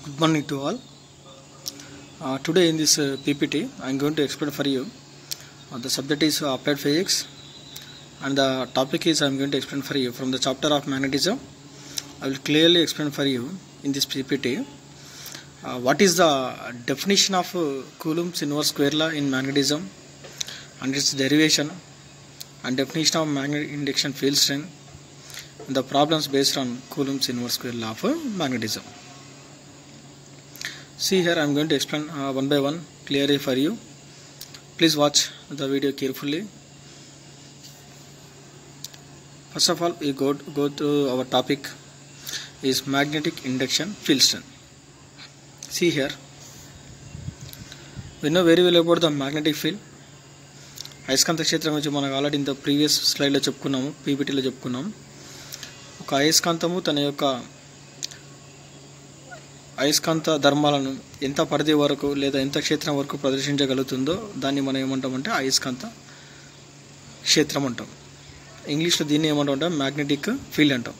Good morning to all. Today in this PPT, I am going to explain for you. The subject is applied physics, and the topic is I am going to explain for you from the chapter of magnetism. I will clearly explain for you in this PPT what is the definition of Coulomb's inverse square law in magnetism and its derivation, and definition of magnetic induction field strength, and the problems based on Coulomb's inverse square law of magnetism. See here, I am going to explain one by one clearly for you. Please watch the video carefully. First of all, we go to our topic is magnetic induction field strength. See here, we know very well about the magnetic field. అయస్కాంత క్షేత్రం గురించి మనకు already ఇంత previous స్లైడ్లో చెప్పుకున్నాము, పీపీటీలో చెప్పుకున్నాము. ఒక అయస్కాంతము తన యొక్క అయస్కాంత ధర్మాలను ఎంత పరిధి వరకు లేదా ఎంత క్షేత్రం వరకు ప్రదర్శించగలుగుతుందో దాన్ని మనం ఏమంటామంటే అయస్కాంత క్షేత్రం అంటాం. ఇంగ్లీష్లో దీన్ని ఏమంటామంటే మ్యాగ్నెటిక్ ఫీల్డ్ అంటాం.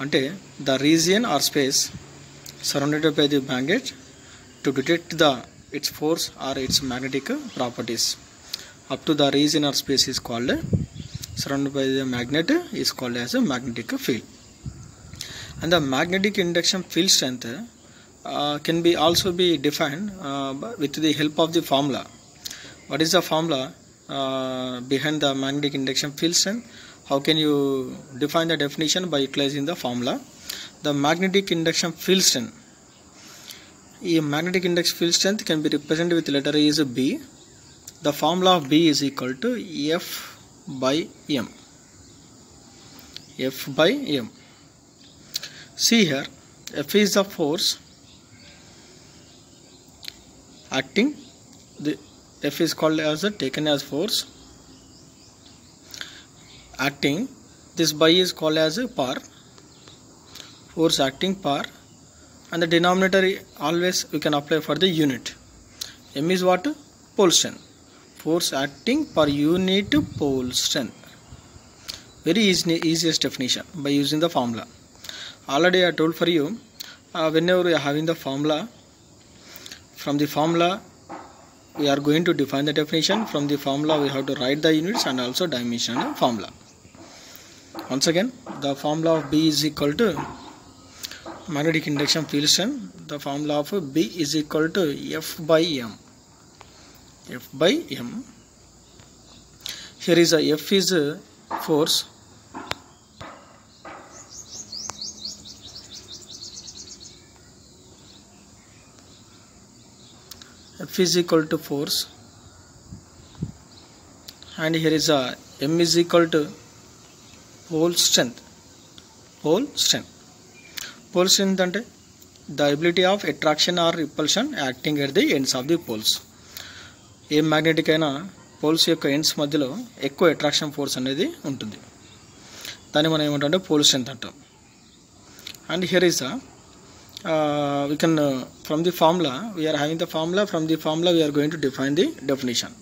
అంటే the region or space surrounded by the magnet to detect the its force or its magnetic properties up to the region or space is called surrounded by the magnet is called as a magnetic field. And the magnetic induction field strength can be also be defined with the help of the formula. What is the formula behind the magnetic induction field strength? How can you define the definition? By utilizing the formula. The magnetic induction field strength, magnetic induction field strength can be represented with letter A is B. The formula of B is equal to F by M. F by M. See here, F is the force acting. The F is called as taken as force acting. This by is called as power. Force acting power, and the denominator always we can apply for the unit. M is what? Pole strength. Force acting per unit pole strength. Very easiest definition by using the formula. Already I told for you, whenever we are having the formula, from the formula we are going to define the definition. From the formula we have to write the units and also dimension formula. Once again, the formula of B is equal to magnetic induction field strength. The formula of B is equal to F by M. F by M. Here is a F is a force, F is equal to force, and here is a M is equal to pole strength. Pole strength. Pole strength ante the ability of attraction or repulsion acting at the ends of the poles. A magnetic అయినా poles యొక్క ends మధ్యలో ఎక్కువ attraction force అనేది ఉంటుంది. దాన్ని మనం ఏమంటామంటే pole strength అంటాం. And here is we can from the formula we are having the formula. From the formula we are going to define the definition.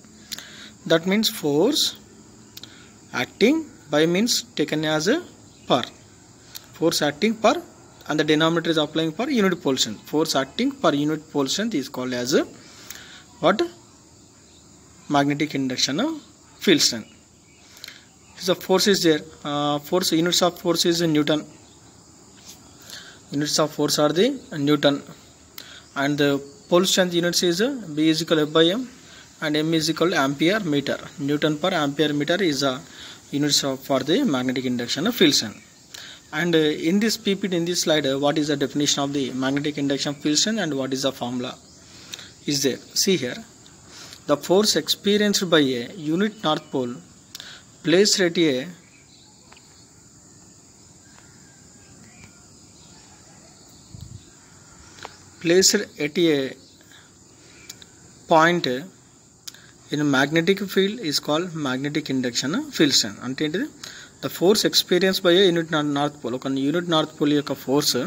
That means force acting by means taken as a per. Force acting per, and the denominator is applying per unit pole strength. Force acting per unit pole strength is called as what? Magnetic induction field strength. So force is there. Force units of force is Newton. Units of force are the Newton, and the pole strength units is B is equal to F by M, and M is equal to ampere meter. Newton per ampere meter is units for the magnetic induction field strength. And in this PPT, in this slide, what is the definition of the magnetic induction field strength and what is the formula is there. See here. The force experienced by a unit north pole placed at a point in a magnetic field is called magnetic induction field strength. అంటే ఏంటిది? The force experienced by a unit north pole. ఒక unit north pole యొక్క force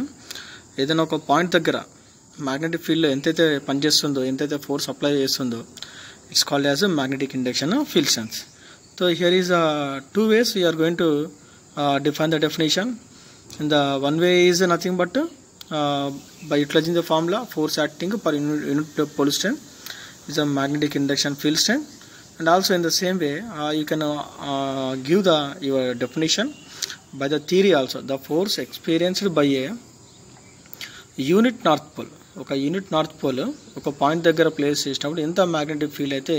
ఏదైనా ఒక point దగ్గర magnetic ఫీల్డ్లో ఎంతైతే పనిచేస్తుందో, ఎంతైతే ఫోర్స్ అప్లై చేస్తుందో, it's called as a magnetic induction field strength. So here is two ways we are going to define the definition. And the one way is nothing but by utilizing the formula, force acting per unit pole strength is a magnetic induction field strength. And also in the same way you can give your definition by the theory also. The force experienced by a unit north pole, ఒక unit north pole ఒక point దగ్గర place చేసినప్పుడు ఎంత magnetic field అయితే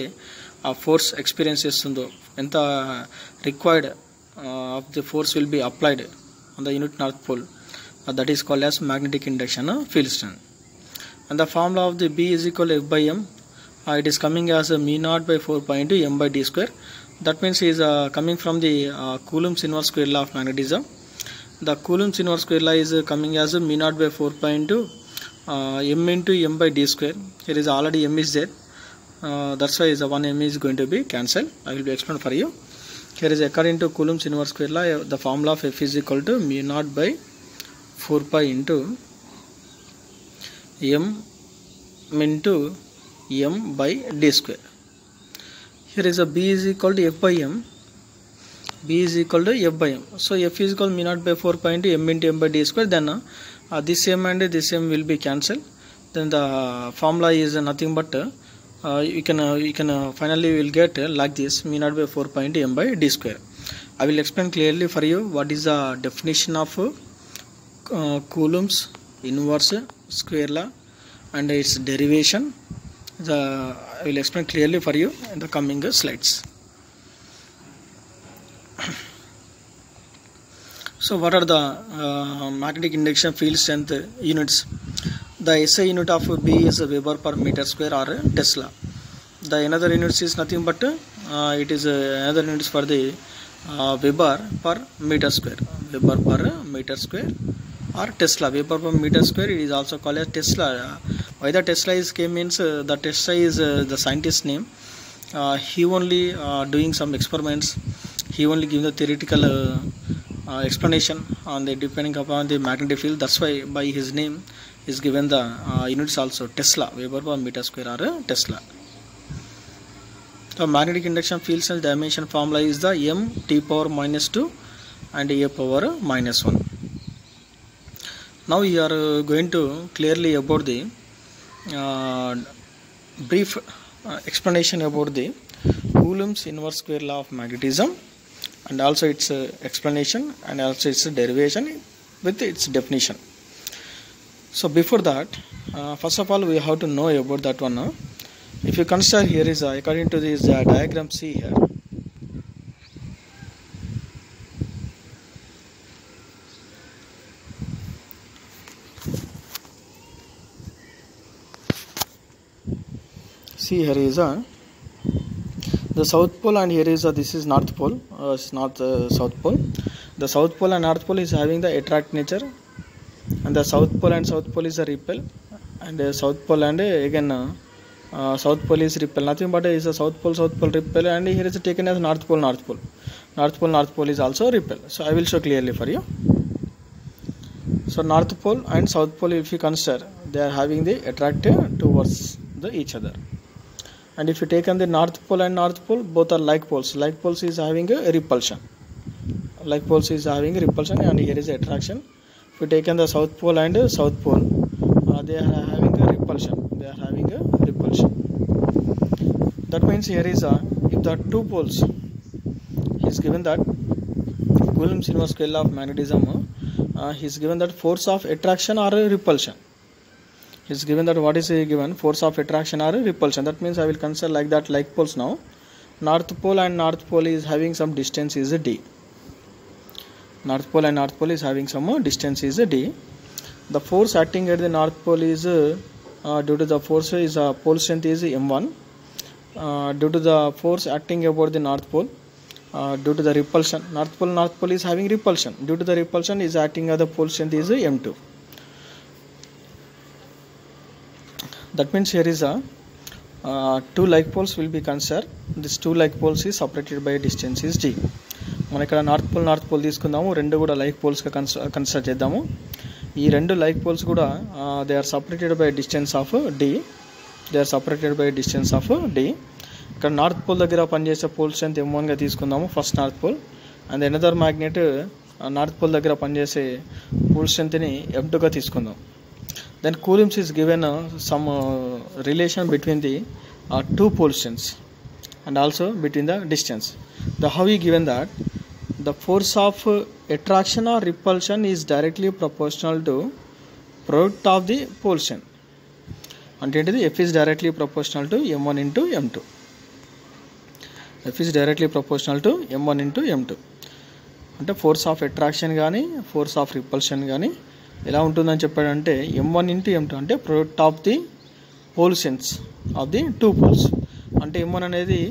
ఆ force experience చేస్తుందో, ఎంత required of the force will be applied on the unit north pole, that is called as magnetic induction field strength. And the formula of the B is equal to F by M. It is coming as a mu naught by 4 pi into M by D square. That means it is coming from the Coulomb's inverse square law of magnetism. The Coulomb's inverse square law is coming as mu naught by 4 pi into M into M by D square. Here is already M is there. That's why the 1 M is going to be cancelled. I will be explained for you. Here is according to Coulomb's inverse square law, the formula of F is equal to mu naught by 4 pi into M into M by D square. Here is a B is equal to F by M. B is equal to F by M. So F is equal to mu naught by 4 pi into M by D square. Then this M and this M will be cancelled. Then the formula is nothing but you can finally will get like this, mu naught by 4 pi into M by D square. I will explain clearly for you what is the definition of Coulomb's inverse square law and its derivation. I will explain clearly for you in the coming slides. So what are the magnetic induction field strength units? The SI unit of B is Weber per meter square or Tesla. The another units is nothing but it is another units for the Weber per meter square. Weber per meter square or Tesla. Weber per meter square, it is also called as Tesla. Why the Tesla is came means the Tesla is the scientist name. He only doing some experiments. He only give the theoretical explanation on the depending upon the magnetic field. That's why by his name is given the units also Tesla, Weber per meter square or Tesla. The magnetic induction field strength dimension formula is the M T power minus 2 and A power minus 1. Now we are going to clearly about the brief explanation about the Coulomb's inverse square law of magnetism and also its explanation and also its derivation with its definition. So before that, first of all we have to know about that one. If you consider, here is according to this diagram, see here. See, here is the south pole and here is this is north pole. It's not south pole. The south pole and north pole is having the attract nature, and the south pole and south pole is a repel, and south pole and again south pole is repel. Nothing but is a south pole repel, and here is taken as north pole. North pole is also repel. So I will show clearly for you. So north pole and south pole, if you consider, they are having the attract towards each other. And if you take on the north pole and north pole, both are like poles. Like poles is having a repulsion. Like poles is having a repulsion, and here is attraction. If you take on the south pole and south pole, they are having a repulsion. That means here is if the two poles is given that Coulomb's inverse square law of magnetism, he is given that force of attraction or repulsion. Is given that what is given, force of attraction or repulsion. That means I will consider like that, like poles now. North pole and north pole is having some distance is D. North pole and north pole is having some distance is D. The force acting at the north pole is due to the force is pole strength is M1. Due to the force acting about the north pole, due to the repulsion, north pole is having repulsion. Due to the repulsion is acting at the pole strength is M2. That means here is two like poles will be considered. This two like poles is separated by distance is D. మనం ఇక్కడ నార్త్ pole తీసుకుందాము. రెండు కూడా like పోల్స్గా consider చేద్దాము. ఈ రెండు like poles కూడా they are separated by distance of d. ఇక్కడ నార్త్ పోల్ దగ్గర పనిచేసే పోల్ స్ట్రెంత్ M1గా తీసుకుందాము, first north pole. And another magnet north pole దగ్గర పనిచేసే పోల్ స్ట్రెంత్ని M2గా తీసుకుందాం. Then coulombs is given some relation between the two pole strengths and also between the distance. The how he given that the force of attraction or repulsion is directly proportional to product of the pole strength. అంటే ఏంటిది F is directly proportional to m1 into m2. F is directly proportional to m1 into m2. అంటే force of attraction కానీ force of repulsion కానీ ఎలా ఉంటుందని చెప్పాడంటే m1 into m2 అంటే product of the pole strengths of the two poles. అంటే m1 అనేది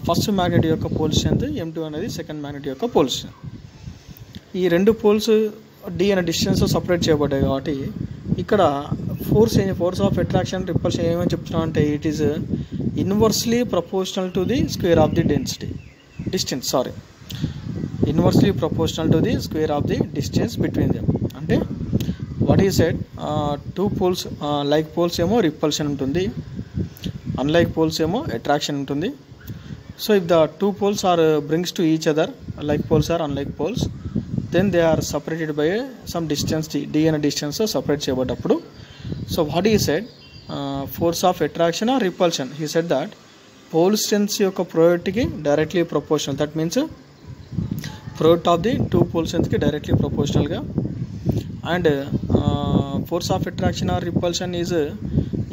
first magnet యొక్క పోల్ స్ట్రెంత్, m2 అనేది సెకండ్ మ్యాగ్నెట్ యొక్క పోల్ స్ట్రెంత్. ఈ రెండు పోల్స్ d అనే డిస్టెన్స్ సపరేట్ చేయబడ్డాయి కాబట్టి ఇక్కడ ఫోర్స్ ఆఫ్ అట్రాక్షన్ రిపల్షన్ ఏమని చెప్తున్నాం అంటే it is inversely proportional to the square of the inversely proportional to the square of the distance between them. అంటే what he said two poles like poles ఏమో repulsion ఉంటుంది, unlike poles ఏమో attraction ఉంటుంది. So if the two poles are brings to each other like poles are unlike poles, then they are separated by some distance d అనే distance separate చేయబడ్డప్పుడు. So what he said force of attraction or repulsion, he said that pole strengths యొక్క ప్రోడక్ట్కి directly proportional. That means product of the two pole స్ట్రెంత్కి directly ప్రపోర్షనల్గా. And force of attraction or repulsion is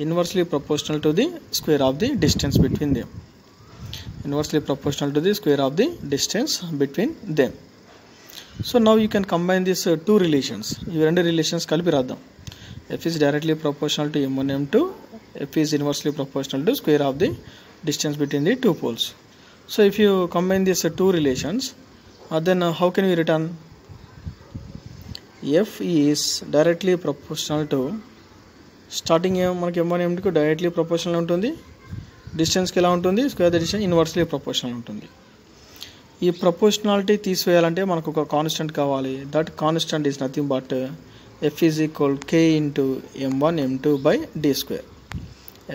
inversely proportional to the square of the distance between them. Inversely proportional to the square of the distance between them. So now you can combine these two relations. ఈ రెండు relations కలిపి రాద్దాం. F is directly proportional to m1 m2, F is inversely proportional to square of the distance between the two poles. So if you combine these two relations, then how can we return? F is directly proportional to starting మనకి m1 m2కు directly proportional ఉంటుంది, డిస్టెన్స్కి ఎలా ఉంటుంది square the distance inversely proportional ఉంటుంది. ఈ proportionality తీసివేయాలంటే మనకు ఒక constant కావాలి. That constant is nothing but F is equal k into m1 m2 by d square.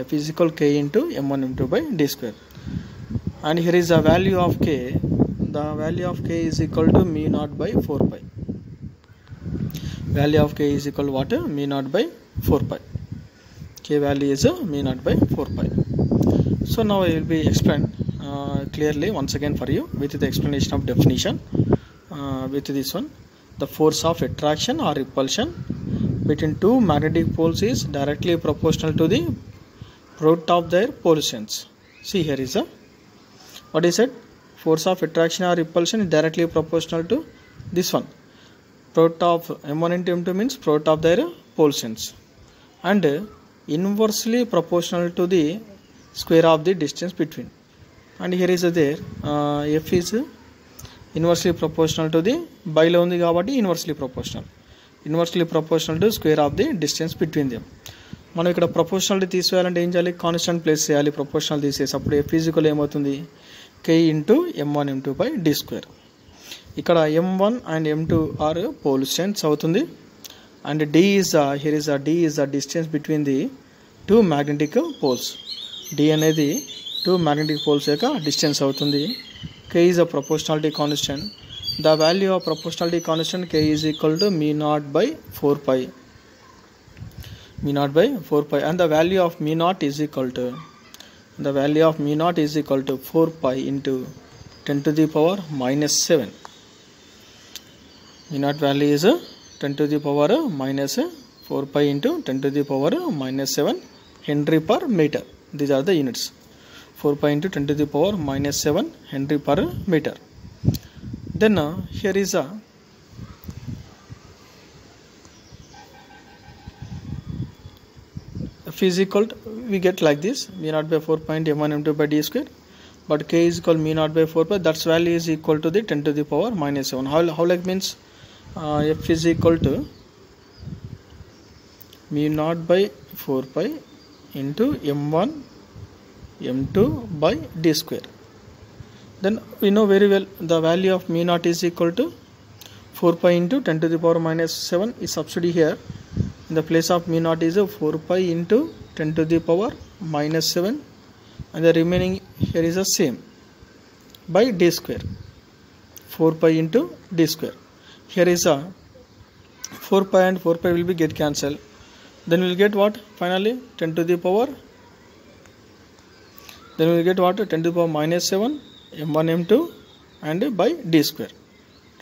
F is equal k into m1 m2 by d square. And here is the value of k. The value of k is equal to mu naught by 4 pi. Value of k is equal to what? Mu naught by 4 pi. K value is mu naught by 4 pi. So now I will be explained clearly once again for you with the explanation of definition with this one. The force of attraction or repulsion between two magnetic poles is directly proportional to the product of their pole strengths. See here is what is it? Force of attraction or repulsion is directly proportional to this one. Product of m1 into m2 means product of their pole strengths, and inversely proportional to the square of the distance between. And here is there F is inversely proportional to the byలో ఉంది కాబట్టి inversely proportional to square of the distance between them. మనం ఇక్కడ proportionality తీసేయాలంటే ఏం చేయాలి? Constant place చేయాలి. Proportional తీసేసి అప్పుడు F equal ఏమవుతుంది? k into m1 m2 by d square. ఇక్కడ m1 and m2 are pole strengths అవుతుంది. And d is here is d is the distance between the two magnetic poles. d అనేది two magnetic poles యొక్క distance అవుతుంది. k is a proportionality constant. The value of proportionality constant k is equal to mu naught by 4 pi. And the value of mu naught is equal to 4 pi into 10 to the power minus 7. Mu naught value is 10 to the power minus 4 pi into 10 to the power minus 7 Henry per meter. These are the units. 4 pi into 10 to the power minus 7 Henry per meter. Then here is a F is equal to, we get like this, mu naught by 4 pi into m1 m2 by d square, but k is equal mu naught by 4 pi, that's value is equal to the 10 to the power minus 7. How like means F is equal to mu naught by 4 pi into m1 m2 by d square. Then we know very well the value of mu naught is equal to 4 pi into 10 to the power minus 7 is substitute here. In the place of mu naught is 4 pi into 10 to the power minus 7, and the remaining here is the same by d square. 4 pi into d square. Here is a 4 pi and 4 pi will be get cancelled. then we will get what finally 10 to the power, then we will get what 10 to the power minus 7 m1 m2 and by d square,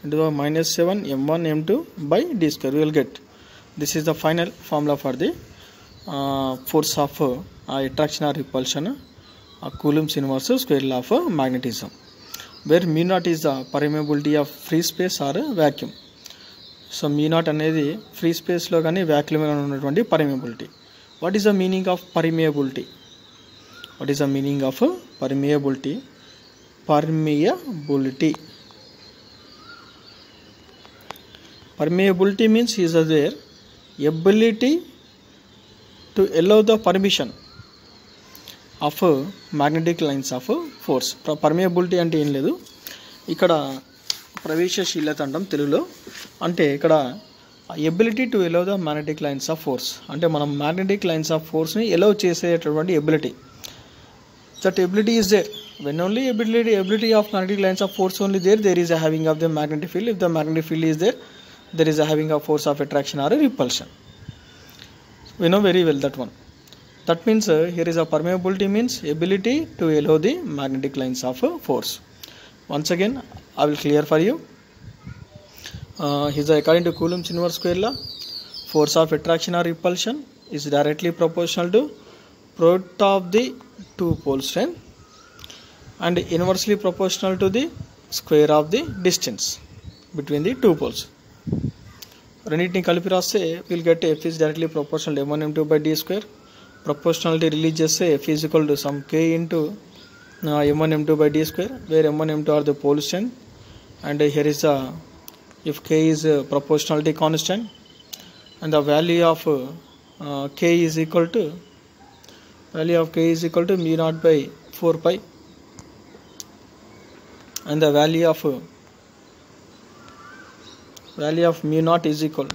10 to the power minus 7 m1 m2 by d square we will get. This is the final formula for the force of attraction or repulsion, Coulomb's inverse square law of magnetism, where mu naught is the permeability of free space or vacuum. So mu naught అనేది free స్పేస్లో కానీ వ్యాక్యూమ్లో ఉన్నటువంటి permeability. What is the meaning of permeability? What is the meaning of permeability? Permeability means is there ability to allow the permission of magnetic lines of force. Permeability అంటే ఏం లేదు, ఇక్కడ ప్రవేశశీలత అంటాం తెలుగులో. అంటే ఇక్కడ ability to allow the magnetic lines of force, అంటే మనం మ్యాగ్నెటిక్ లైన్స్ ఆఫ్ ఫోర్స్ని ఎలౌ చేసేటటువంటి ability. That ability is there when only ability of magnetic lines of force only there is a having of the magnetic field. If the magnetic field is there is a having of force of attraction or a repulsion. We know very well that one. That means here is a permeability means ability to allow the magnetic lines of force. Once again I will clear for you. According to Coulomb's inverse square law, force of attraction or repulsion is directly proportional to product of the two pole strength and inversely proportional to the square of the distance between the two poles. రెండింటిని కలిపి రాస్తే will get F is directly proportional to m1 m2 by d square. Proportionality release చేస్తే F is equal to some k into m1 m2 by d square, where m1 m2 are the pole strength and here is if k is proportionality constant and the value of k is equal to mu naught by 4 pi and the value of mu naught is equal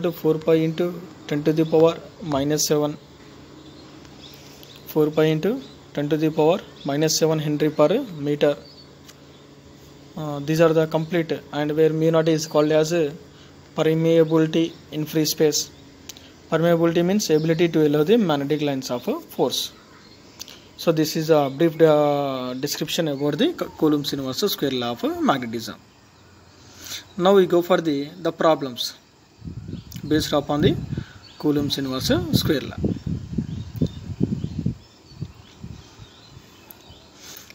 to 4 pi into 10 to the power minus 7, 4 pi into 10 to the power minus 7 Henry per meter. These are the complete, and where mu naught is called as permeability in free space. Permeability means ability to allow the magnetic lines of force. So this is a brief description about the Coulomb's inverse square law of magnetism. Now we go for the problems based upon the Coulomb's inverse square law.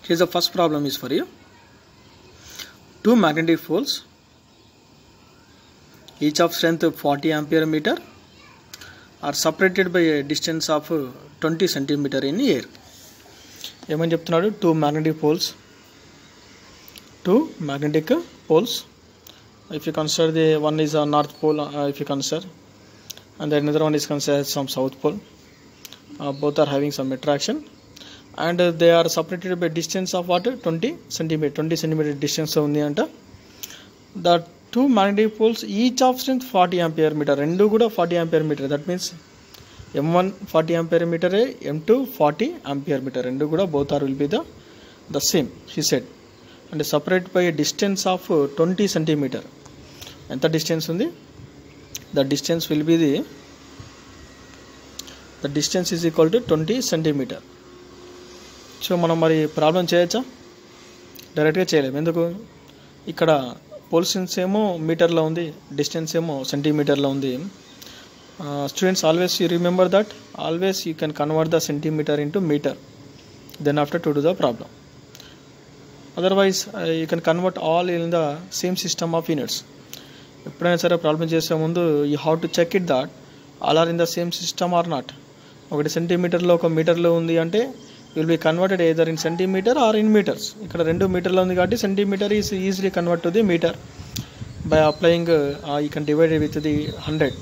Here's the first problem is for you. Two magnetic poles, each of strength 40 ampere meter, are separated by a distance of 20 centimeter in air. ఏమని చెప్తున్నాడు? Two magnetic poles. If you consider the one is a north pole, if you consider, and the another one is considered some south pole, both are having some attraction and they are separated by distance of what? 20 centimeter distance ఉంది అంట. The two magnetic poles each of strength 40 ampere meter, రెండు కూడా 40 ampere meter. That means m1 40 ampere meter, m2 40 ampere meter, rendu kuda both are will be the same, he said, and separate by a distance of 20 centimeter. Enta distance undi? The distance will be the distance is equal to 20 centimeter. So మనం మరి problem చేయొచ్చా? డైరెక్ట్గా చేయలేము. ఎందుకు? ఇక్కడ pole strength ఏమో మీటర్లో ఉంది, distance ఏమో సెంటీమీటర్లో ఉంది. Students, always you remember that always you can convert the centimeter into meter, then after to do the problem. Otherwise you can convert all in the same system of units. ఎప్పుడైనా సరే problem చేసే ముందు you have to check it that all are in the same system or not. ఒకటి సెంటీమీటర్లో ఒక మీటర్లో ఉంది అంటే will be converted either in centimeter or in meters. ఇక్కడ 2 మీటర్లో ఉంది కాబట్టి centimeter is easily convert to the meter by applying you can divide it with the 100.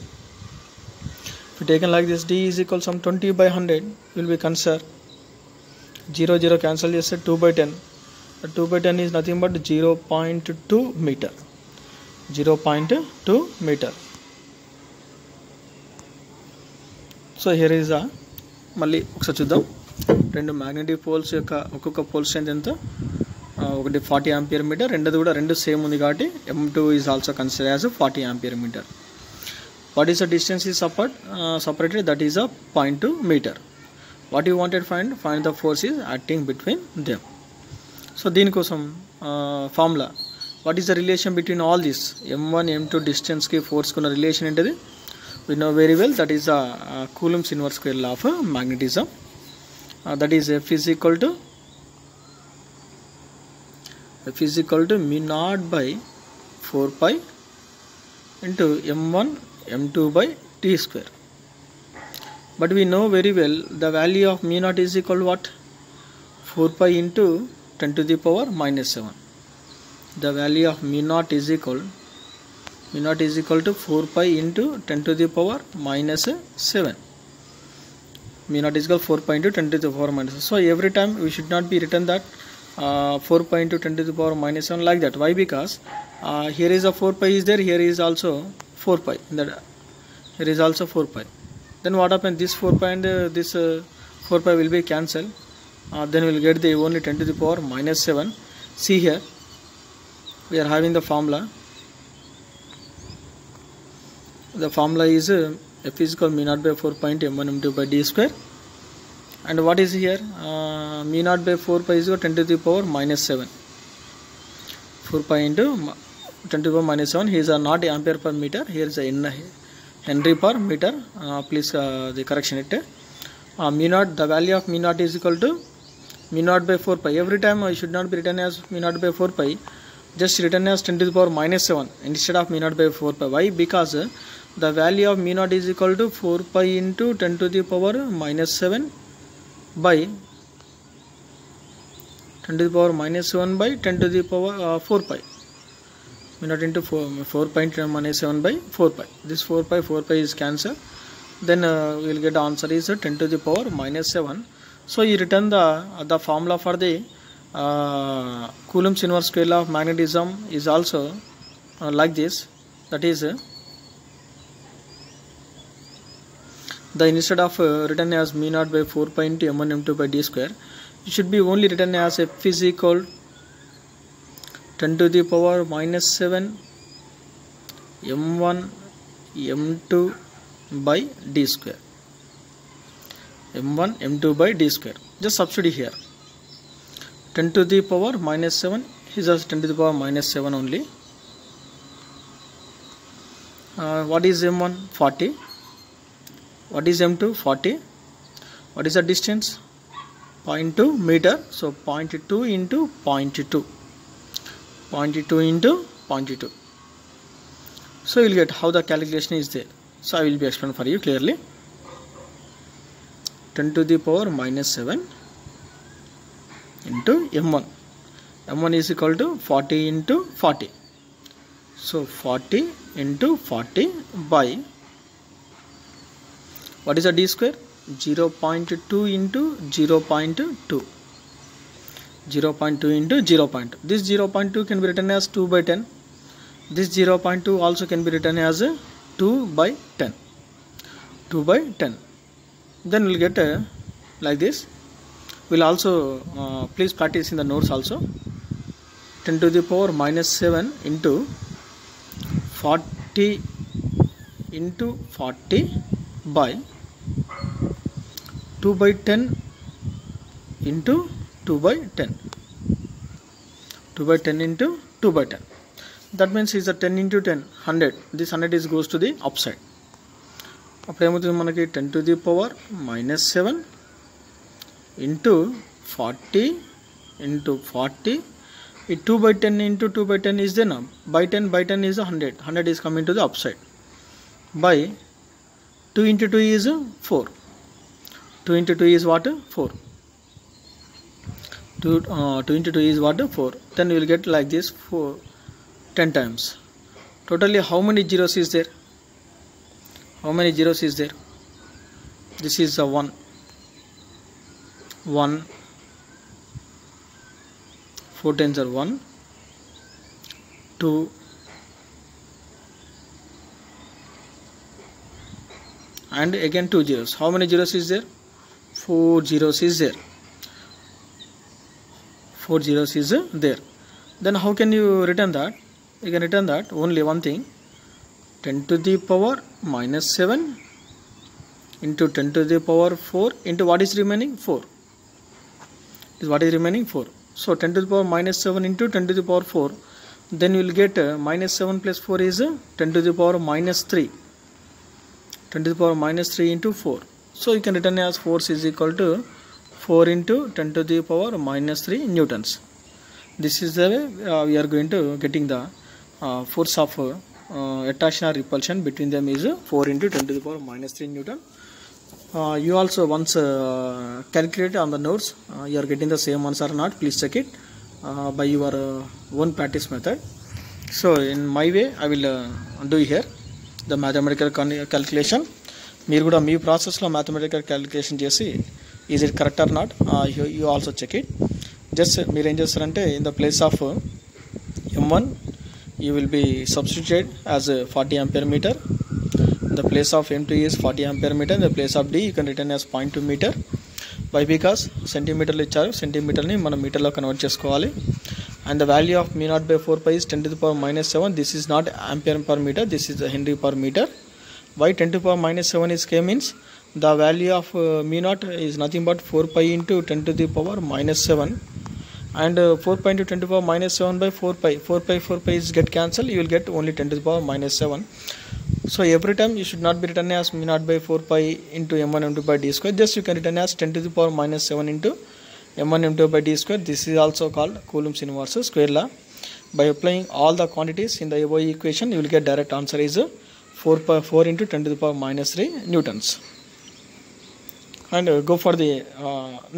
If you taken like this, d is equal to some 20 by 100 will be consider 0 cancel చేస్తే 2 by 10. 2 by 10 is nothing but 0.2 meter. 0.2 meter. So here is మళ్ళీ ఒకసారి చూద్దాం. రెండు magnetic poles యొక్క ఒక్కొక్క pole strength ఎంత? ఒకటి 40 ampere metre, రెండోది కూడా రెండు సేమ్ ఉంది కాబట్టి m2 is also consider as 40 ampere metre. What is the distance is separated? That is a 0.2 meter. What you wanted find the force is acting between them. So దీని కోసం formula, what is the relation between all this m1 m2 distance ki force kuna relation entadi? We know very well, that is Coulomb's inverse square law of magnetism. That is F is equal to mu naught by 4 pi into m1 m2 by t square. But we know very well the value of mu naught is equal to what? 4 pi into 10 to the power minus 7. The value of mu naught is equal to 4 pi into 10 to the power minus 7. Mu naught is equal to 4 pi into 10 to the power minus 7. So every time we should not be written that 4 pi into 10 to the power minus 7 like that. Why? Because here is a 4 pi is there, here is also 4 pi. Here is also 4 pi. Then what happens? This 4 pi and this 4 pi will be cancelled. Then we will get the only 10 to the power minus 7. See here, we are having the formula. The formula is F is equal to mu naught by 4 pi into m1 m2 by d square. And what is here? Mu naught by 4 pi is equal to 10 to the power minus 7. 4 pi into 10 to the power minus 7. Here is not ampere per meter. Here is Henry per meter. Please the correction it. Mu naught, the value of mu naught is equal to mu naught by 4 pi. Every time I should not be written as mu naught by 4 pi. Just written as 10 to the power minus 7 instead of mu naught by 4 pi. Why? Because the value of mu naught is equal to 4 pi into 10 to the power minus 7 by 10 to the power minus 7 by 10 to the power 4 pi. Mu naught into 4 pi into minus 7 by 4 pi. This 4 pi is cancelled. Then we will get the answer is 10 to the power minus 7. So you return the formula for the Coulomb's inverse square law of magnetism is also like this. That is the instead of written as mu naught by 4 pi into m1 m2 by d square, it should be only written as F is equal 10 to the power minus 7 m1 m2 by d square. m1 m2 by d square. Just substitute here. 10 to the power minus 7 is just 10 to the power minus 7 only. What is m1? 40. What is m2? 40. What is the distance? 0.2 meter. So 0.2 into 0.2. 0.2 into 0.2. So you will get how the calculation is there. So I will be explaining for you clearly. 10 to the power minus 7 into m1. m1 is equal to 40 into 40. So 40 into 40 by, what is the d square? 0.2 into 0.2. 0.2 into 0.2. This 0.2 can be written as 2 by 10. This 0.2 also can be written as 2 by 10. 2 by 10. Then we'll get like this. We'll also please practice in the notes also. 10 to the power minus 7 into 40 into 40 by 2 by 10 into 2 by 10. 2 by 10 into 2 by 10. That means is a 10 into 10, 100. This 100 is goes to the upside. అప్పుడు ఏమవుతుంది మనకి 10 to the power minus 7 into 40 into 40. 2 by 10 into 2 by 10 is then by 10 is 100. 100 is coming to the upside. By 2 into 2 is 4. 2 into 2 is what? 4. 2 into 2 is what? 4. Then we will get like this 10 times. Totally how many zeros is there? How many zeros is there? This is a 1. 1. 4 tens are 1. 2. And again 2 zeros. How many zeros is there? 4 zeros is there. 4 zeros is there. Then how can you return that? You can return that only one thing. 10 to the power minus 7 into 10 to the power 4 into what is remaining 4 is what is remaining 4. So 10 to the power minus 7 into 10 to the power 4, then you will get minus 7 plus 4 is 10 to the power minus 3, 10 to the power minus 3 into 4. So you can written as force is equal to 4 into 10 to the power minus 3 newtons. This is the way we are going to getting the force of attraction or repulsion between them is 4 into 10 to the power minus 3 newton. You also once calculate on the notes, you are getting the same answer or not, please check it by your own practice method. So in my way I will do here the mathematical calculation. మీరు కూడా మీ ప్రాసెస్లో mathematical calculation చేసి is it correct or not you also check it. Just మీరు ఏం చేస్తారంటే in the place of m1 you will be substituted as 40 ampere meter. The place of m2 is 40 ampere meter. The place of d you can written as 0.2 meter. Why? Because సెంటీమీటర్లు ఇచ్చారు, సెంటీమీటర్ని మనం మీటర్లో convert చేసుకోవాలి. And the value of mu naught by 4 pi is 10 to the power minus 7. This is not ampere per meter, this is Henry per meter. Why 10 to the power minus 7 is k means the value of mu naught is nothing but 4 pi into 10 to the power minus 7, and 4 pi into 10 to the power minus 7 by 4 pi. 4 pi is get cancelled, you will get only 10 to the power minus 7. So every time you should not be written as mu naught by 4 pi into m1 m2 by d square. Just you can written as 10 to the power minus 7 into m1 m2 by d square. This is also called Coulomb's inverse square law. By applying all the quantities in the above equation, you will get direct answer is 4 into 10 to the power minus 3 newtons. And go for the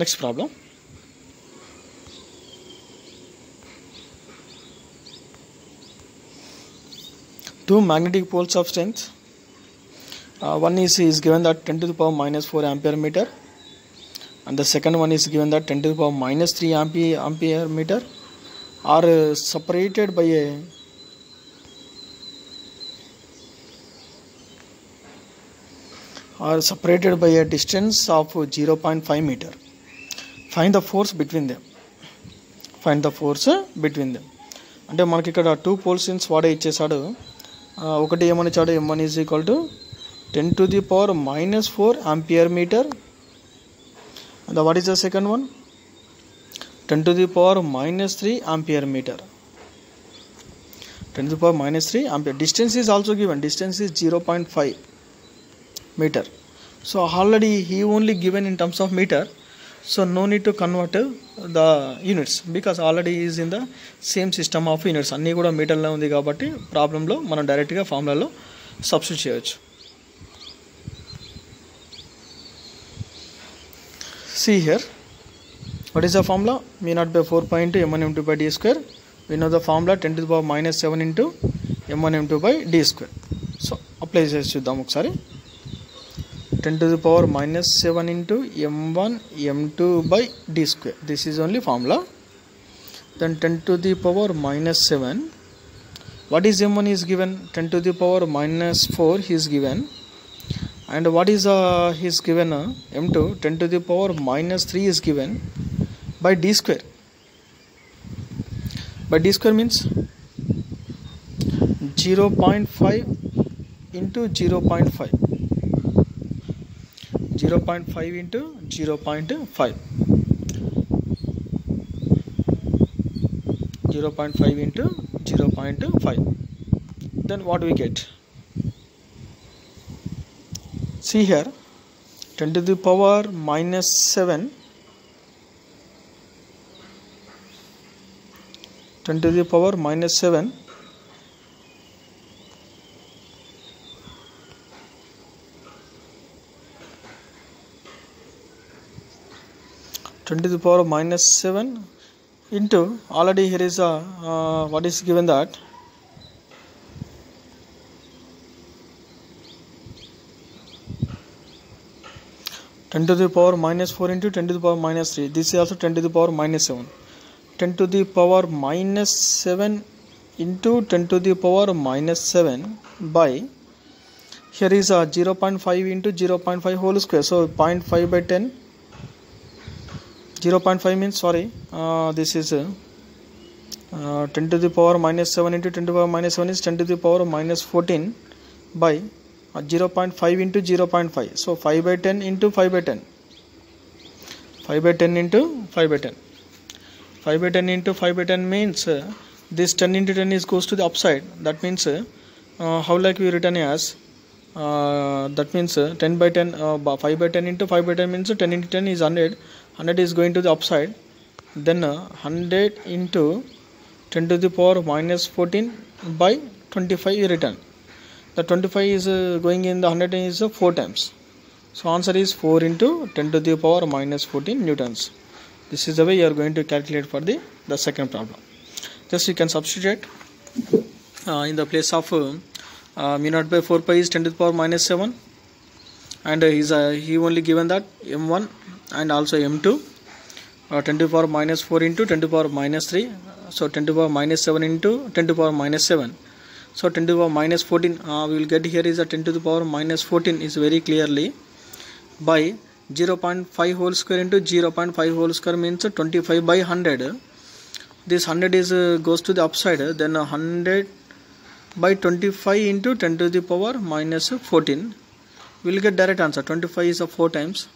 next problem. Two magnetic poles of strength. One is given that 10 to the power minus 4 ampere meter, and the second one is given that 10 to the power minus 3 ampere meter are separated by a distance of 0.5 meter. Find the force between them. అంటే మనకి ఇక్కడ 2 poles in వాడే ఇచ్చేసాడు. ఒకటి ఏమని ఇచ్చాడు, m1 is equal to 10 to the power minus 4 ampere meter, and what is the second one, 10 to the power minus 3 ampere meter. 10 to the power minus 3 ampere. Distance is also given, distance is 0.5 meter. So already he only given in terms of meter, so no need to convert the units because already is in the same system of units. అన్నీ కూడా మీటర్లో ఉంది కాబట్టి ప్రాబ్లంలో మనం డైరెక్ట్గా ఫార్ములాలో substitute చేయొచ్చు. See here, what is the formula? mu naught by 4 pi into m1 m2 by d square. We know the formula 10 to the power minus 7 into m1 m2 by d square. So apply చేసి చూద్దాం ఒకసారి. 10 to the power minus 7 into m1 m2 by d square. This is only formula. Then 10 to the power minus 7. What is m1 is given? 10 to the power minus 4 is given. And what is is given m2? 10 to the power minus 3 is given by d square. By d square means 0.5 into 0.5. 0.5 into 0.5. 0.5 into 0.5. Then what we get? See here, 10 to the power minus 7. 10 to the power minus 7. 10 to the power minus 7 into, already here is what is given that 10 to the power minus 4 into 10 to the power minus 3. This is also 10 to the power minus 7. 10 to the power minus 7 into 10 to the power minus 7 by, here is 0.5 into 0.5 whole square. So 0.5 by 10. 0.5 means, sorry, this is 10 to the power minus 7 into 10 to the power minus 7 is 10 to the power minus 14 by 0.5 into 0.5. So 5 by 10 into 5 by 10. 5 by 10 into 5 by 10. 5 by 10 into 5 by 10 means this 10 into 10 is goes to the upside. That means how like we written as that means 10 by 10 5 by 10 into 5 by 10 means 10 into 10 is 100. 100 is going to the upside. Then 100 into 10 to the power minus 14 by 25 is written. The 25 is going in the 100 is 4 times. So answer is 4 into 10 to the power minus 14 newtons. This is the way you are going to calculate for the second problem. Just you can substitute in the place of mu naught by 4 pi is 10 to the power minus 7, and he only given that m1 and also m2 10 to the power minus 4 into 10 to the power minus 3. So 10 to the power minus 7 into 10 to the power minus 7. So 10 to the power minus 14 we will get here is a 10 to the power minus 14 is very clearly by 0.5 whole square into 0.5 whole square means 25 by 100. This 100 is goes to the upside, then 100 by 25 into 10 to the power minus 14. We will get direct answer. 25 is 4 times.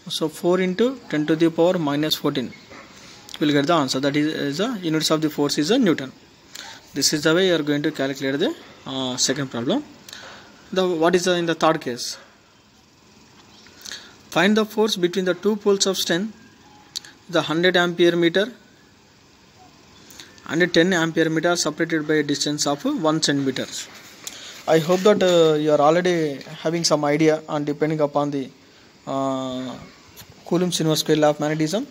So 4 into 10 to the power minus 14. We will get the answer. That is the units of the force is a Newton. This is the way you are going to calculate the second problem. What is in the third case? Find the force between the two poles of strength, the 100 ampere meter and 10 ampere meter separated by a distance of 1 centimeter. I hope that you are already having some idea on depending upon the Coulomb's inverse square law of magnetism.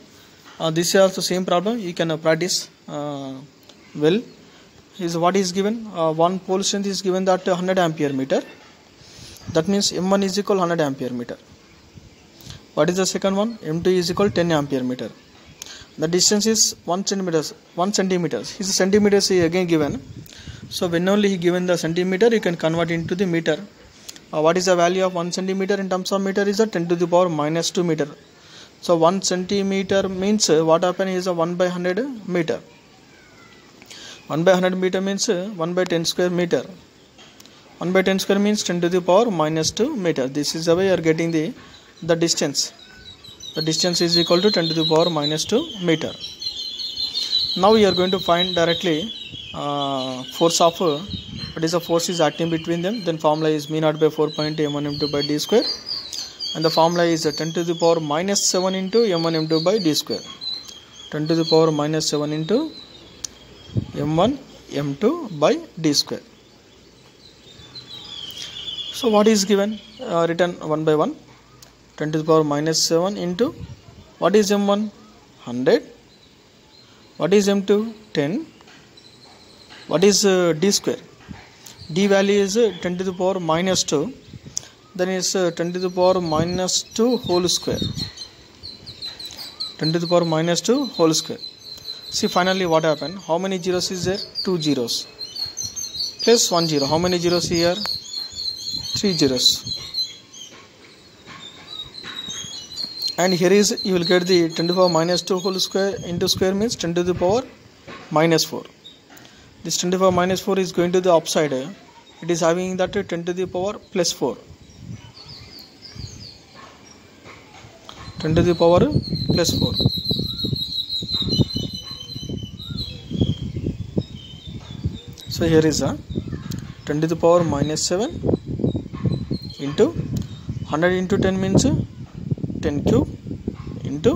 This is also same problem. You can practice well. Is what is given? One pole strength is given that 100 ampere meter. That means M1 is equal 100 ampere meter. What is the second one? M2 is equal 10 ampere meter. The distance is 1 centimeters. 1 centimeters. His centimeters is again given. So when only he given the centimeter, you can convert into the meter. What is the value of 1 centimeter in terms of meter is a 10 to the power minus 2 meter. So 1 centimeter means what happen is a 1 by 100 meter. 1 by 100 meter means 1 by 10 square meter. 1 by 10 square means 10 to the power minus 2 meter. This is the way you are getting the distance. The distance is equal to 10 to the power minus 2 meter. Now we are going to find directly force of what is the force is acting between them. Then formula is mu naught by 4 pi into m1 m2 by d square, and the formula is 10 to the power minus 7 into m1 m2 by d square. 10 to the power minus 7 into m1 m2 by d square. So what is given? Written one by one. 10 to the power minus 7 into what is m1? 100. What is m2? 10. What is d square? D value is 10 to the power minus 2. Then is 10 to the power minus 2 whole square. 10 to the power minus 2 whole square. See finally what happened? How many zeros is there? 2 zeros. Plus 1 zero. How many zeros here? 3 zeros. And here is you will get the 10 to the power minus 2 whole square into square means 10 to the power minus 4. This 10 to the power minus 4 is going to the upside. It is having that 10 to the power plus 4. 10 to the power plus 4. So here is a 10 to the power minus 7 into 100 into 10 means 10 cube into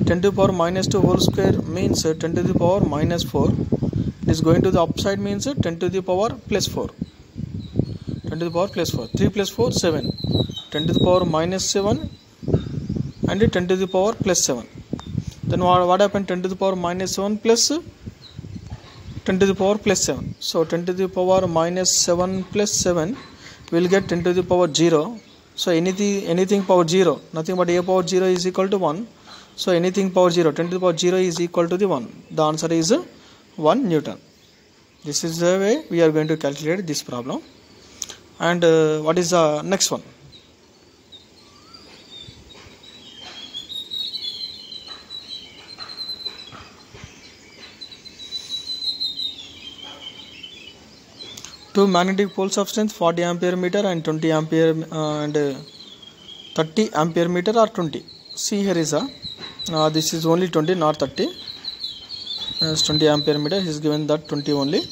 10 to the power minus 2 whole square means 10 to the power minus 4. It is going to the upside means 10 to the power plus 4. 10 to the power plus 4. 3 plus 4, 7. 10 to the power minus 7 and 10 to the power plus 7. Then what happened? 10 to the power minus 7 plus 10 to the power plus 7. So 10 to the power minus 7 plus 7 will get 10 to the power 0. So anything power 0, nothing but a power 0 is equal to 1. So anything power 0, 10 to the power 0 is equal to the 1. The answer is 1 Newton. This is the way we are going to calculate this problem. And what is the next one? To two magnetic poles of strength 40 ampere meter and 20 ampere and 30 ampere meter or 20. See, here is a this is only 20, not 30. 20 ampere meter, he is given that 20 only,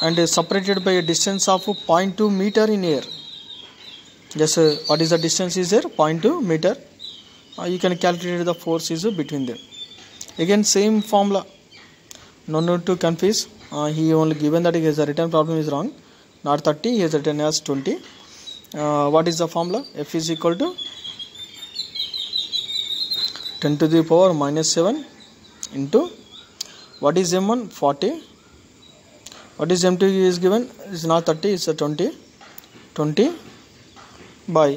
and is separated by a distance of 0.2 meter in air. Just what is the distance is there? 0.2 meter. You can calculate the force is between them. Again same formula, no need to confuse. He only given that his written problem is wrong, not 30, he has written as 20. What is the formula? F is equal to 10 to the power minus 7 into what is M1? 40. What is M2 is given? It's not 30, it's a 20. 20 by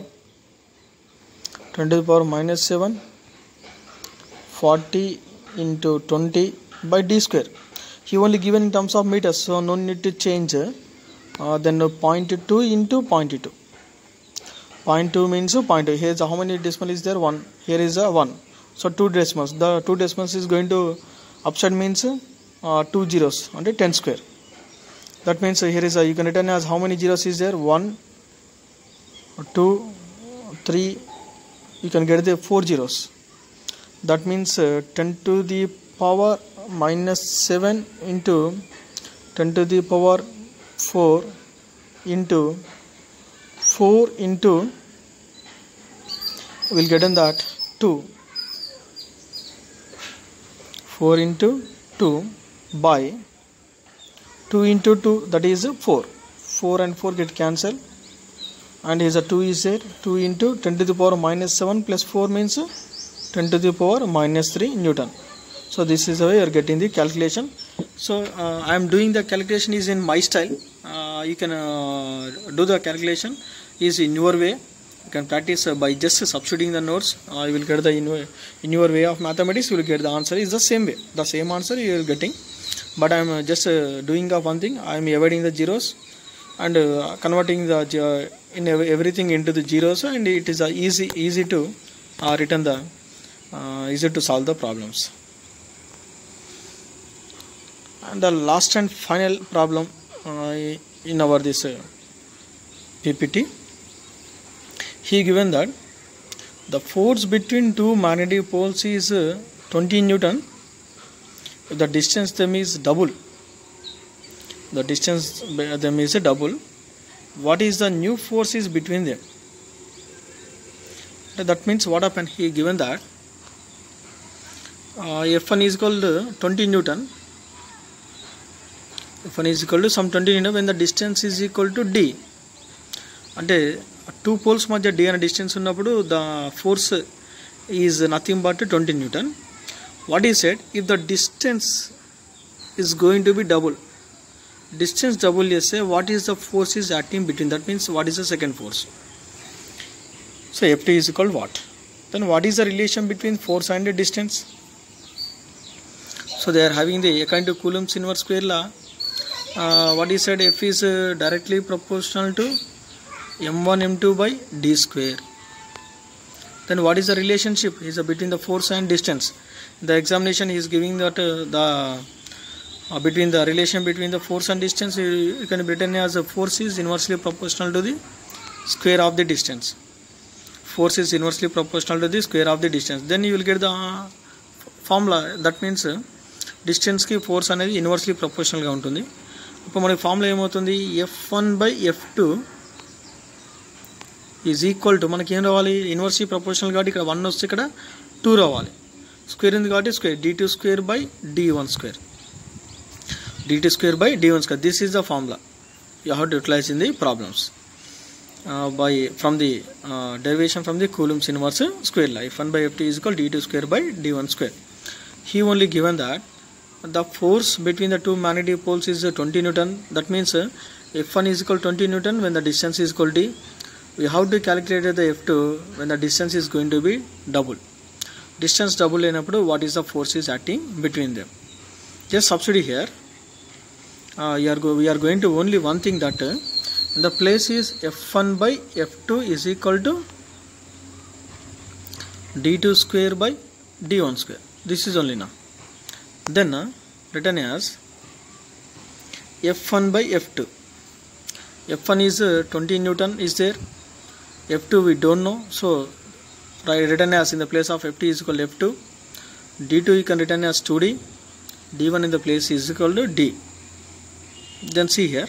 10 to the power minus 7, 40 into 20 by d square. He only given in terms of meters, so no need to change. Then 0.2 into 0.2. 0.2 means 0.2. Here is how many decimal is there? 1. Here is a 1. So 2 decimals. The 2 decimals is going to upside means 2 zeros on 10 square. That means here is you can written as how many zeros is there? 1, 2, 3. You can get the 4 zeros. That means 10 to the power minus 7 into 10 to the power 4 into 4 into we'll get in that 2. 4 into 2 by 2 into 2, that is 4. 4 and 4 get cancelled, and here is a 2 is there. 2 into 10 to the power minus 7 plus 4 means 10 to the power minus 3 Newton. So this is the way you are getting the calculation. So I am doing the calculation is in my style. You can do the calculation is in your way. You can practice by just substituting the notes. You will get the in your way of mathematics. You will get the answer is the same way. The same answer you are getting. But I am just doing one thing. I am avoiding the zeros and converting the in everything into the zeros, and it is easy to return the easy to solve the problems. And the last and final problem in our this PPT, he given that the force between two magnetic poles is 20 Newton. If the distance them is double, the distance them is double, what is the new force is between them? That means what happened? He given that F1 is equal to 20 Newton. F1 is equal to some 20 Newton when the distance is equal to d. అంటే two poles మధ్య d అనే distance ఉన్నప్పుడు the force is nothing but 20 Newton. What he said, if the distance is going to be double, distance double, yes, say what is the force is acting between, that means what is the second force. So Ft is equal to what? Then what is the relation between force and the distance? So they are having the according to Coulomb's inverse square law. What he said, F is directly proportional to m1 m2 by d square. Then what is the relationship is between the force and distance? The examination is giving that between the relation between the force and distance, you can written as a force is inversely proportional to the square of the distance. Force is inversely proportional to the square of the distance. Then you will get the formula. That means distance ki force అనేది inversely proportional గా ఉంటుంది. ఇప్పుడు మనకి formula ఏమవుతుంది? F1 by F2 is equal to మనకి ఏం రావాలి? Inversely proportional కాబట్టి ఇక్కడ 1 వస్తే ఇక్కడ 2 రావాలి. స్క్వేర్ ఉంది కాబట్టి square d2 square by d1 square. d2 square by d1 square. This is the formula you have to utilize in the problems from the derivation from the Coulomb's inverse square law. F1 by F2 is equal to d2 square by d1 square. He only given that the force between the two magnetic poles is 20 Newton. That means F1 is equal to 20 Newton when the distance is equal to d. We have to calculate the F2 when the distance is going to be double. Distance double అయినప్పుడు what is the force is acting between them? Just substitute here. We are going to only one thing, that the place is F1 by F2 is equal to d2 square by d1 square. This is only now. Then written as F1 by F2. F1 is 20 Newton is there. F2 we don't know, so written as in the place of Ft is equal to F2. D2 you can written as 2D. D1 in the place is equal to D. Then see here,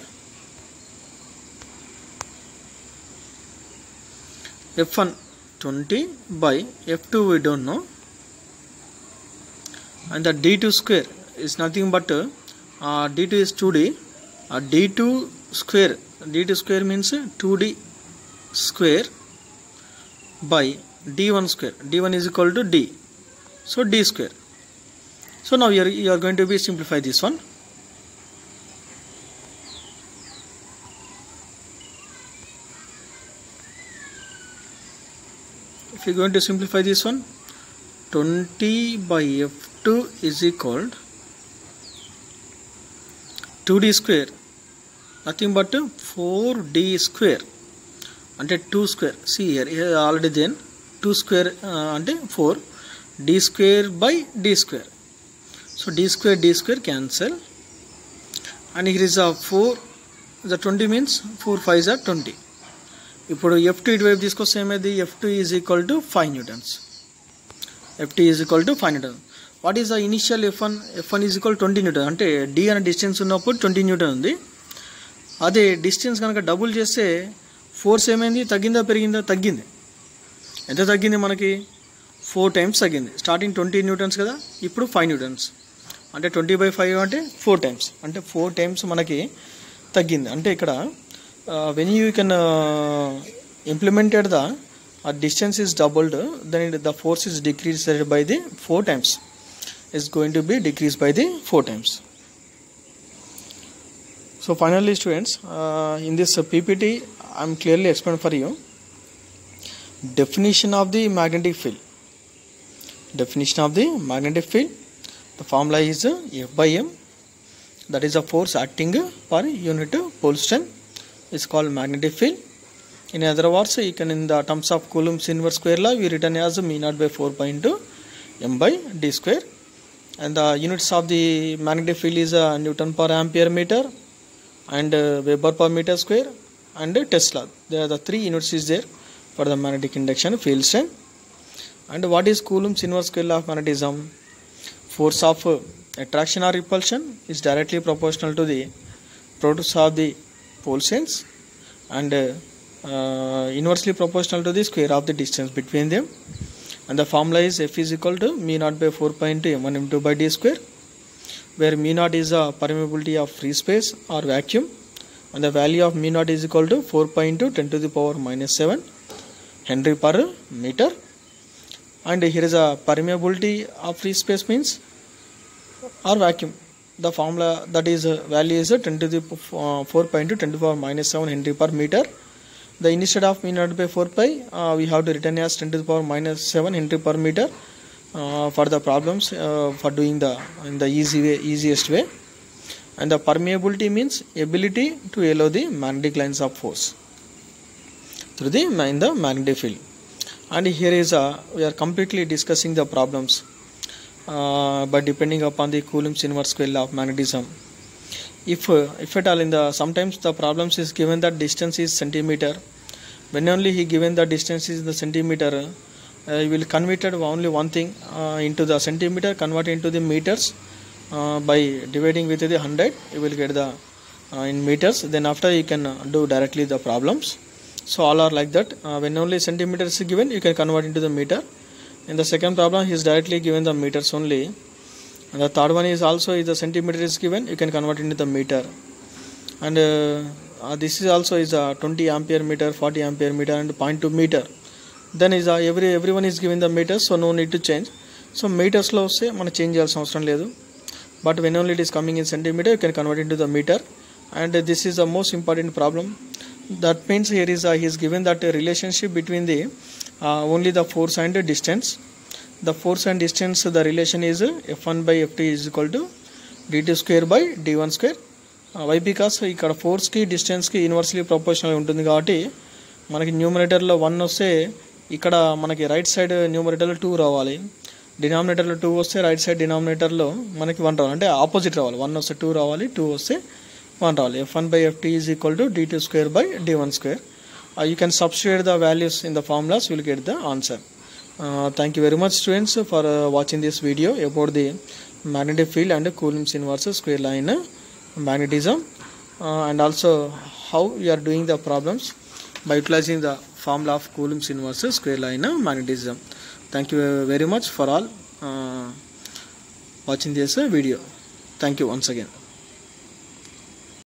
F1 20 by F2 we don't know, and the D2 square is nothing but D2 is 2D. D2 square means 2D square by D1 square. D1 is equal to D, so D square. So now you are going to be simplify this one. If you are going to simplify this one, 20 by F2 is equal to 2D square, nothing but 4D square, ante 2 square. See here already then 2 square ante 4, D square by D square. So D square cancel, and here is a 4, the 20 means 4 5s are 20. ఇప్పుడు F2 ఇటువైపు తీసుకొస్తే ఏమైంది, F2 is equal to 5 newtons. Ft is equal to 5 newton. What is the initial F1? F1 is equal to 20 newton. అంటే D అనే distance ఉన్నప్పుడు 20 Newton ఉంది. అదే distance కనుక డబుల్ చేస్తే ఫోర్స్ ఏమైంది, తగ్గిందా పెరిగిందా? తగ్గింది. ఎంత తగ్గింది మనకి? 4 టైమ్స్ తగ్గింది. స్టార్టింగ్ 20 న్యూటన్స్ కదా, ఇప్పుడు 5 న్యూటన్స్. అంటే 20 by 5 అంటే 4 టైమ్స్, అంటే 4 టైమ్స్ మనకి తగ్గింది. అంటే ఇక్కడ when you can implemented the distance is doubled, then the force is decreased by the 4 times. Is going to be decreased by the 4 times. So finally students, in this PPT I am clearly explained for you definition of the magnetic field. Definition of the magnetic field. The formula is F by M, that is a force acting per unit pole strength, is called magnetic field. In other words, you can in the terms of Coulomb's inverse square law we written as mu naught by 4 pi into M by D square, and the units of the magnetic field is Newton per ampere meter and Weber per meter square and Tesla. There are the 3 units is there for the magnetic induction field strength. And what is Coulomb's inverse square law of magnetism? Force of attraction or repulsion is directly proportional to the product of the pole strengths and inversely proportional to the square of the distance between them. And the formula is F is equal to mu naught by 4 pi into M1 M2 by D square, where mu naught is a permeability of free space or vacuum, and the value of mu naught is equal to 4 pi into 10 to the power minus 7 Henry per meter. And here is a permeability of free space means or vacuum. The formula, that is value is 10 to the 4 pi into 10 to the power minus 7 Henry per meter. The instead of mu naught by 4 pi we have to written as 10 to the power minus 7 Henry per meter for the problems for doing the in the easiest way. And the permeability means ability to allow the magnetic lines of force through the in the magnetic field. And here is we are completely discussing the problems by depending upon the Coulomb's inverse square law of magnetism. If at all in the sometimes the problems is given that distance is centimeter, when only he given the distance is the centimeter, you will convert only one thing into the centimeter, convert into the meters by dividing with the 100, you will get the in meters. Then after you can do directly the problems. So all are like that. When only centimeters is given, you can convert into the meter. In the second problem he is directly given the meters only, and the third one is also if the centimeter is given, you can convert into the meter. And this is also is a 20 ampere meter, 40 ampere meter and 0.2 meter. Then is everyone is given the meters, so no need to change. So meters lo se mana change cheyalsina avasaram ledu, but when only it is coming in centimeter, you can convert into the meter. And this is the most important problem. That means here is he is given that relationship between the only the force and distance. The force and distance, the relation is F1 by Ft is equal to d2 square by d1 square. Why? Because ఇక్కడ force కి distance కి inversely proportional ఉంటుంది కాబట్టి మనకి numerator లో 1 వస్తే ఇక్కడ మనకి రైట్ సైడ్ న్యూమరేటర్ లో 2 రావాలి, డినామినేటర్ లో 2 వస్తే రైట్ సైడ్ డినామినేటర్ లో మనకి 1 రావాలి, అంటే ఆపోజిట్ రావాలి. 1 వస్తే 2 రావాలి, 2 వస్తే 1 rule. F1 by Ft is equal to d2 square by d1 square. You can substitute the values in the formulas, you will get the answer. Thank you very much students for watching this video about the magnetic field and Coulomb's inverse square line magnetism, and also how you are doing the problems by utilizing the formula of Coulomb's inverse square line magnetism. Thank you very much for all watching this video. Thank you once again.